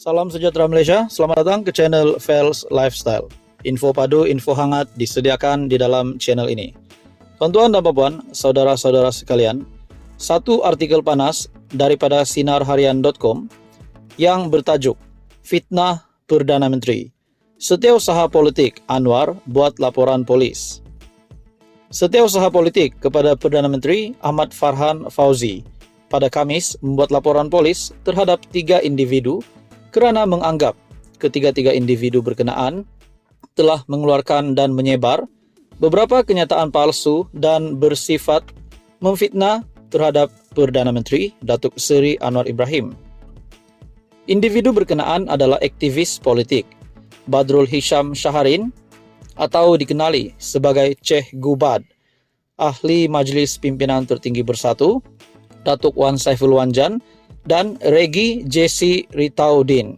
Salam sejahtera Malaysia, selamat datang ke channel Fels Lifestyle. Info padu, info hangat disediakan di dalam channel ini. Tuan-tuan dan puan, saudara-saudara sekalian, satu artikel panas daripada sinarharian.com yang bertajuk Fitnah Perdana Menteri. Setiausaha politik Anwar buat laporan polis. Setiausaha politik kepada Perdana Menteri Ahmad Farhan Fauzi pada Khamis membuat laporan polis terhadap 3 individu kerana menganggap ketiga-tiga individu berkenaan telah mengeluarkan dan menyebar beberapa kenyataan palsu dan bersifat memfitnah terhadap Perdana Menteri Datuk Seri Anwar Ibrahim. Individu berkenaan adalah aktivis politik Badrul Hisham Shaharin atau dikenali sebagai Ceh Gubad, Ahli Majlis Pimpinan Tertinggi Bersatu Datuk Wan Saiful Wanjan dan Regi Jesse Ritaudin.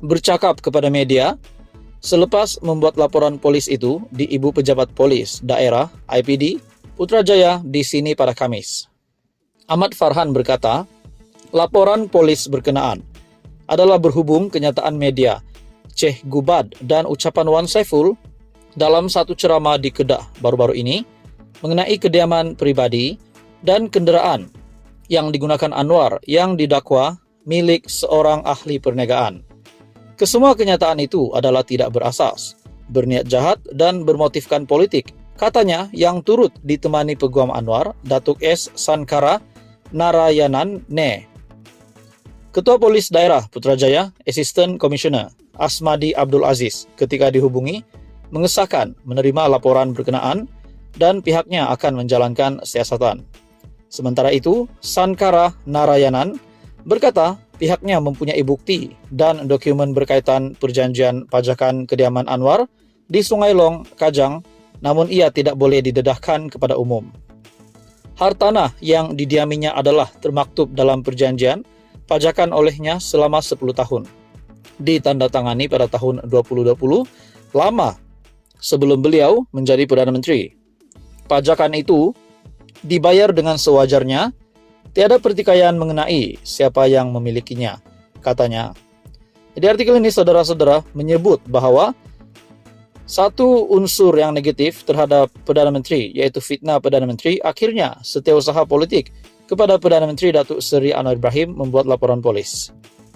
Bercakap kepada media selepas membuat laporan polis itu di Ibu Pejabat Polis Daerah IPD Putrajaya di sini pada Khamis. Ahmad Farhan berkata, laporan polis berkenaan adalah berhubung kenyataan media Ceh Gubad dan ucapan Wan Saiful dalam satu ceramah di Kedah baru-baru ini mengenai kediaman pribadi dan kenderaan yang digunakan Anwar yang didakwa milik seorang ahli perniagaan. Kesemua kenyataan itu adalah tidak berasas, berniat jahat dan bermotifkan politik, katanya yang turut ditemani Peguam Anwar, Datuk S. Sankara Narayanan Ne. Ketua Polis Daerah Putrajaya, Assistant Commissioner Asmadi Abdul Aziz ketika dihubungi mengesahkan menerima laporan berkenaan dan pihaknya akan menjalankan siasatan. Sementara itu, Sankara Narayanan berkata pihaknya mempunyai bukti dan dokumen berkaitan perjanjian pajakan kediaman Anwar di Sungai Long, Kajang, namun ia tidak boleh didedahkan kepada umum. Hartanah yang didiaminya adalah termaktub dalam perjanjian pajakan olehnya selama 10 tahun. Ditandatangani pada tahun 2020, lama sebelum beliau menjadi Perdana Menteri. Pajakan itu dibayar dengan sewajarnya, tiada pertikaian mengenai siapa yang memilikinya, katanya. Di artikel ini saudara-saudara menyebut bahawa satu unsur yang negatif terhadap Perdana Menteri, iaitu fitnah Perdana Menteri, akhirnya setiausaha politik kepada Perdana Menteri Datuk Seri Anwar Ibrahim membuat laporan polis.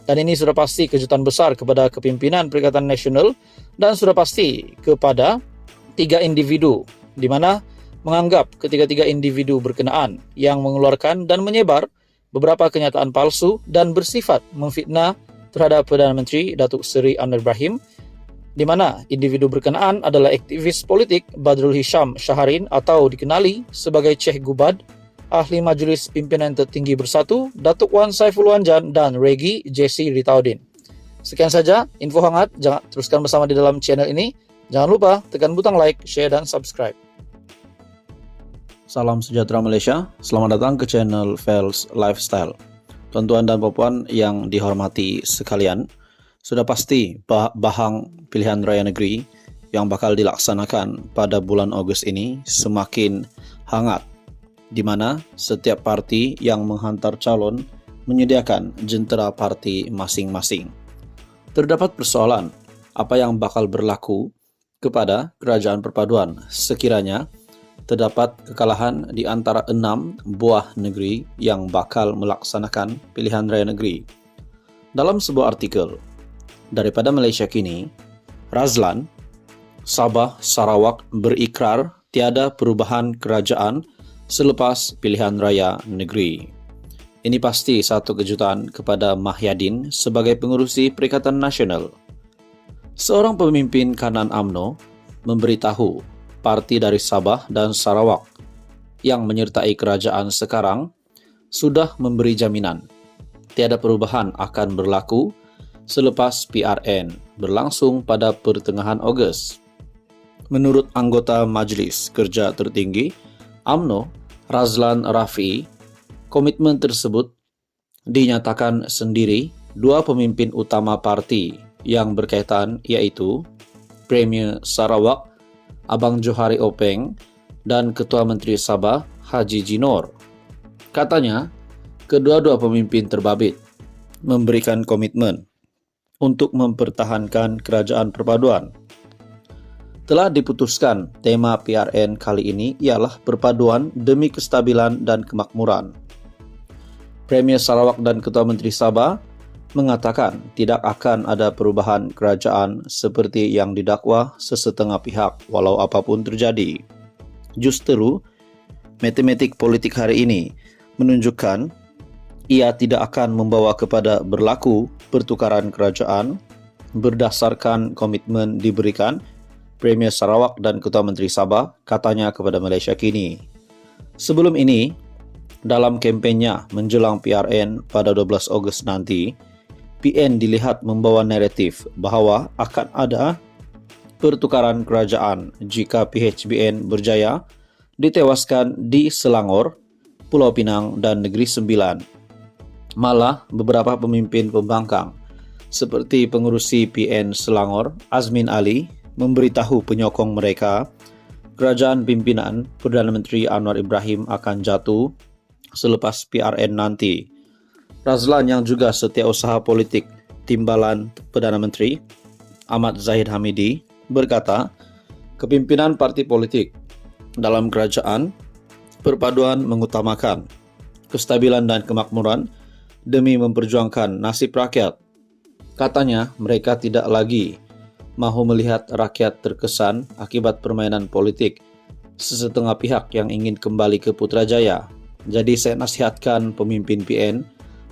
Dan ini sudah pasti kejutan besar kepada kepimpinan Perikatan Nasional dan sudah pasti kepada 3 individu, di mana menganggap ketiga-tiga individu berkenaan yang mengeluarkan dan menyebar beberapa kenyataan palsu dan bersifat memfitnah terhadap Perdana Menteri Datuk Seri Anwar Ibrahim, di mana individu berkenaan adalah aktivis politik Badrul Hisham Shaharin atau dikenali sebagai Ceh Gubad, Ahli Majlis Pimpinan Tertinggi Bersatu Datuk Wan Saiful Wanjan dan Regi Jesse Ritaudin. Sekian saja info hangat, jangan teruskan bersama di dalam channel ini. Jangan lupa tekan butang like, share dan subscribe. Salam sejahtera Malaysia, selamat datang ke channel Fels Lifestyle. Tuan-tuan dan puan yang dihormati sekalian, sudah pasti bahang pilihan raya negeri yang bakal dilaksanakan pada bulan Ogos ini semakin hangat, di mana setiap parti yang menghantar calon menyediakan jentera parti masing-masing. Terdapat persoalan apa yang bakal berlaku kepada Kerajaan Perpaduan sekiranya terdapat kekalahan di antara 6 buah negeri yang bakal melaksanakan pilihan raya negeri. Dalam sebuah artikel daripada Malaysia Kini, Razlan, Sabah Sarawak berikrar tiada perubahan kerajaan selepas pilihan raya negeri. Ini pasti satu kejutan kepada Mahyadin sebagai pengurusi Perikatan Nasional. Seorang pemimpin kanan UMNO memberitahu parti dari Sabah dan Sarawak yang menyertai kerajaan sekarang sudah memberi jaminan tiada perubahan akan berlaku selepas PRN berlangsung pada pertengahan Ogos. Menurut anggota Majlis Kerja Tertinggi UMNO, Razlan Rafi, komitmen tersebut dinyatakan sendiri 2 pemimpin utama parti yang berkaitan, iaitu Premier Sarawak Abang Johari Openg dan Ketua Menteri Sabah Haji Jinor. Katanya, kedua-dua pemimpin terbabit memberikan komitmen untuk mempertahankan kerajaan perpaduan. Telah diputuskan tema PRN kali ini ialah perpaduan demi kestabilan dan kemakmuran. Premier Sarawak dan Ketua Menteri Sabah mengatakan tidak akan ada perubahan kerajaan seperti yang didakwa sesetengah pihak walau apapun terjadi. Justru, matematik politik hari ini menunjukkan ia tidak akan membawa kepada berlaku pertukaran kerajaan berdasarkan komitmen diberikan Premier Sarawak dan Ketua Menteri Sabah, katanya kepada Malaysia Kini. Sebelum ini, dalam kempennya menjelang PRN pada 12 Ogos nanti, PN dilihat membawa naratif bahawa akan ada pertukaran kerajaan jika PHBN berjaya ditewaskan di Selangor, Pulau Pinang dan Negeri Sembilan. Malah beberapa pemimpin pembangkang seperti pengurusi PN Selangor, Azmin Ali, memberitahu penyokong mereka kerajaan pimpinan Perdana Menteri Anwar Ibrahim akan jatuh selepas PRN nanti. Razlan yang juga setiausaha politik timbalan Perdana Menteri Ahmad Zahid Hamidi berkata, kepimpinan parti politik dalam kerajaan perpaduan mengutamakan kestabilan dan kemakmuran demi memperjuangkan nasib rakyat. Katanya mereka tidak lagi mahu melihat rakyat terkesan akibat permainan politik sesetengah pihak yang ingin kembali ke Putrajaya. Jadi saya nasihatkan pemimpin PN,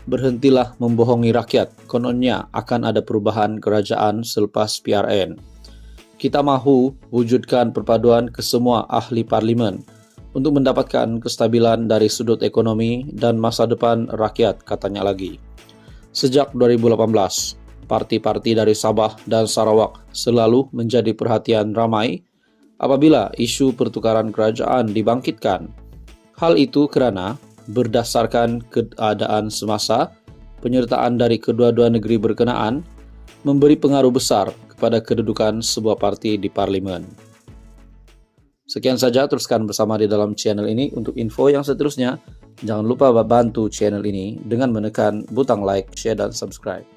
berhentilah membohongi rakyat, kononnya akan ada perubahan kerajaan selepas PRN. Kita mahu wujudkan perpaduan ke semua ahli parlimen untuk mendapatkan kestabilan dari sudut ekonomi dan masa depan rakyat, katanya lagi. Sejak 2018, parti-parti dari Sabah dan Sarawak selalu menjadi perhatian ramai apabila isu pertukaran kerajaan dibangkitkan. Hal itu kerana berdasarkan keadaan semasa, penyertaan dari kedua-dua negeri berkenaan memberi pengaruh besar kepada kedudukan sebuah parti di parlimen. Sekian saja, teruskan bersama di dalam channel ini. Untuk info yang seterusnya, jangan lupa bantu channel ini dengan menekan butang like, share, dan subscribe.